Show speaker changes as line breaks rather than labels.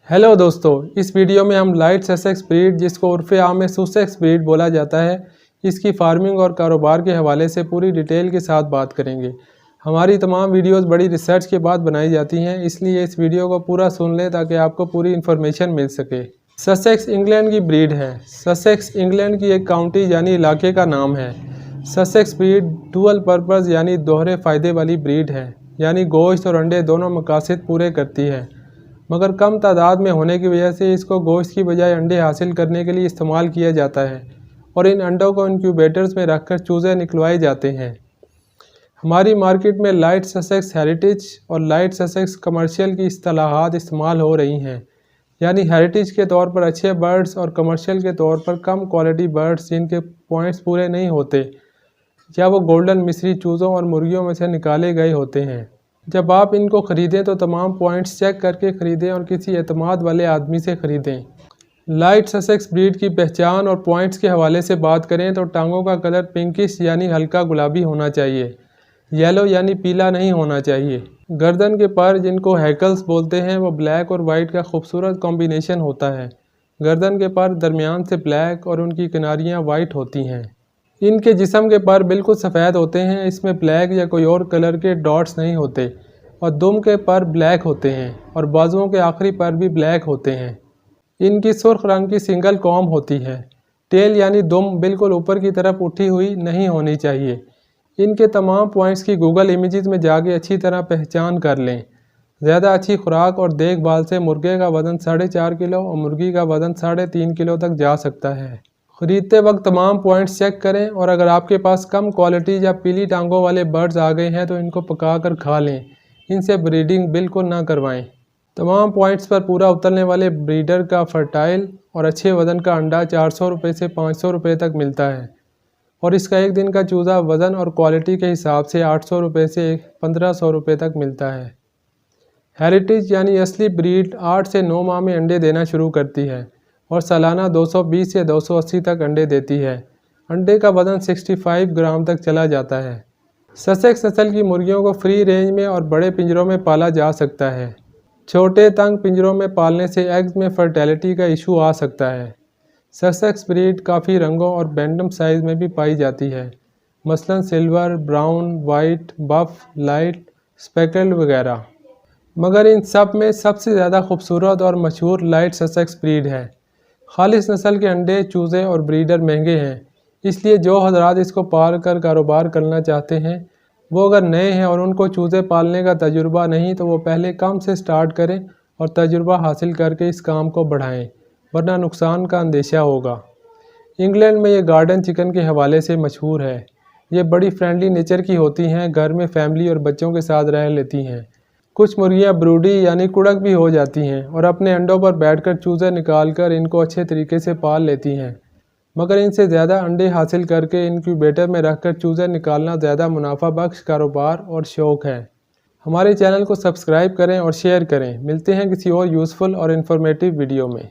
Hello दोस्तों, इस video में हम लाइट ससेक्स ब्रीड, जिसको उर्फ़े आम में सुसेक्स ब्रीड बोला जाता है, इसकी फार्मिंग और कारोबार के हवाले से पूरी डिटेल के साथ बात करेंगे। हमारी तमाम वीडियोस बड़ी रिसर्च के बाद बनाई जाती हैं, इसलिए इस वीडियो को पूरा सुन लें ताकि आपको पूरी इन्फॉर्मेशन मिल सके। ससेक्स इंग्लैंड की ब्रीड है। ससेक्स इंग्लैंड की एक काउंटी यानी इलाके का नाम है। ससेक्स ब्रीड डुअल पर्पज़ यानी दोहरे फ़ायदे वाली ब्रीड है, यानी गोश्त और अंडे दोनों मकासद पूरे करती है, मगर कम तादाद में होने की वजह से इसको गोश्त की बजाय अंडे हासिल करने के लिए इस्तेमाल किया जाता है और इन अंडों को इंक्यूबेटर्स में रखकर चूज़े निकलवाए जाते हैं। हमारी मार्केट में लाइट ससेक्स हेरिटेज और लाइट ससेक्स कमर्शियल की इस्तेलाहात इस्तेमाल हो रही हैं, यानी हेरिटेज के तौर पर अच्छे बर्ड्स और कमर्शियल के तौर पर कम क्वालिटी बर्ड्स जिनके पॉइंट्स पूरे नहीं होते या वो गोल्डन मिस्री चूज़ों और मुर्गियों में से निकाले गए होते हैं। जब आप इनको ख़रीदें तो तमाम पॉइंट्स चेक करके ख़रीदें और किसी एतमाद वाले आदमी से ख़रीदें। लाइट ससेक्स ब्रीड की पहचान और पॉइंट्स के हवाले से बात करें तो टांगों का कलर पिंकिश यानी हल्का गुलाबी होना चाहिए, येलो यानी पीला नहीं होना चाहिए। गर्दन के पर, जिनको हैकल्स बोलते हैं, वो ब्लैक और वाइट का खूबसूरत कॉम्बिनेशन होता है। गर्दन के पर दरमियान से ब्लैक और उनकी किनारियाँ वाइट होती हैं। इनके जिस्म के पर बिल्कुल सफ़ेद होते हैं, इसमें ब्लैक या कोई और कलर के डॉट्स नहीं होते, और दुम के पर ब्लैक होते हैं और बाजुओं के आखिरी पर भी ब्लैक होते हैं। इनकी सुर्ख रंग की सिंगल कॉम होती है। टेल यानी दुम बिल्कुल ऊपर की तरफ उठी हुई नहीं होनी चाहिए। इनके तमाम पॉइंट्स की गूगल इमेजेस में जाके अच्छी तरह पहचान कर लें। ज़्यादा अच्छी खुराक और देखभाल से मुर्गे का वज़न 4.5 किलो और मुर्गी का वज़न 3.5 किलो तक जा सकता है। ख़रीदते वक्त तमाम पॉइंट्स चेक करें और अगर आपके पास कम क्वालिटी या पीली टांगों वाले बर्ड्स आ गए हैं तो इनको पका कर खा लें। इनसे ब्रीडिंग बिल्कुल ना करवाएं। तमाम पॉइंट्स पर पूरा उतरने वाले ब्रीडर का फर्टाइल और अच्छे वज़न का अंडा 400 रुपये से 500 रुपये तक मिलता है, और इसका एक दिन का चूज़ा वज़न और क्वालिटी के हिसाब से 800 रुपये से 1500 रुपये तक मिलता है। हेरिटेज यानी असली ब्रीड 8 से 9 माह में अंडे देना शुरू करती है और सालाना 220 से 280 तक अंडे देती है। अंडे का वज़न 65 ग्राम तक चला जाता है। ससेक्स नस्ल की मुर्गियों को फ्री रेंज में और बड़े पिंजरों में पाला जा सकता है। छोटे तंग पिंजरों में पालने से एग्स में फर्टिलिटी का इशू आ सकता है। ससेक्स ब्रीड काफ़ी रंगों और बैंडम साइज़ में भी पाई जाती है, मसलन सिल्वर, ब्राउन, वाइट, बफ, लाइट, स्पेकल्ड वगैरह, मगर इन सब में सबसे ज़्यादा खूबसूरत और मशहूर लाइट ससेक्स ब्रीड है। खालिस नस्ल के अंडे, चूज़े और ब्रीडर महंगे हैं, इसलिए जो हजरात इसको पाल कर कारोबार करना चाहते हैं वो अगर नए हैं और उनको चूज़े पालने का तजुर्बा नहीं तो वो पहले कम से स्टार्ट करें और तजुर्बा हासिल करके इस काम को बढ़ाएं, वरना नुकसान का अंदेशा होगा। इंग्लैंड में ये गार्डन चिकन के हवाले से मशहूर है। ये बड़ी फ्रेंडली नेचर की होती हैं, घर में फैमिली और बच्चों के साथ रह लेती हैं। कुछ मुर्गियाँ ब्रूडी यानी कुड़क भी हो जाती हैं और अपने अंडों पर बैठकर चूज़े निकालकर इनको अच्छे तरीके से पाल लेती हैं, मगर इनसे ज़्यादा अंडे हासिल करके इनक्यूबेटर में रखकर चूज़े निकालना ज़्यादा मुनाफा बख्श कारोबार और शौक़ है। हमारे चैनल को सब्सक्राइब करें और शेयर करें। मिलते हैं किसी और यूज़फुल और इन्फॉर्मेटिव वीडियो में।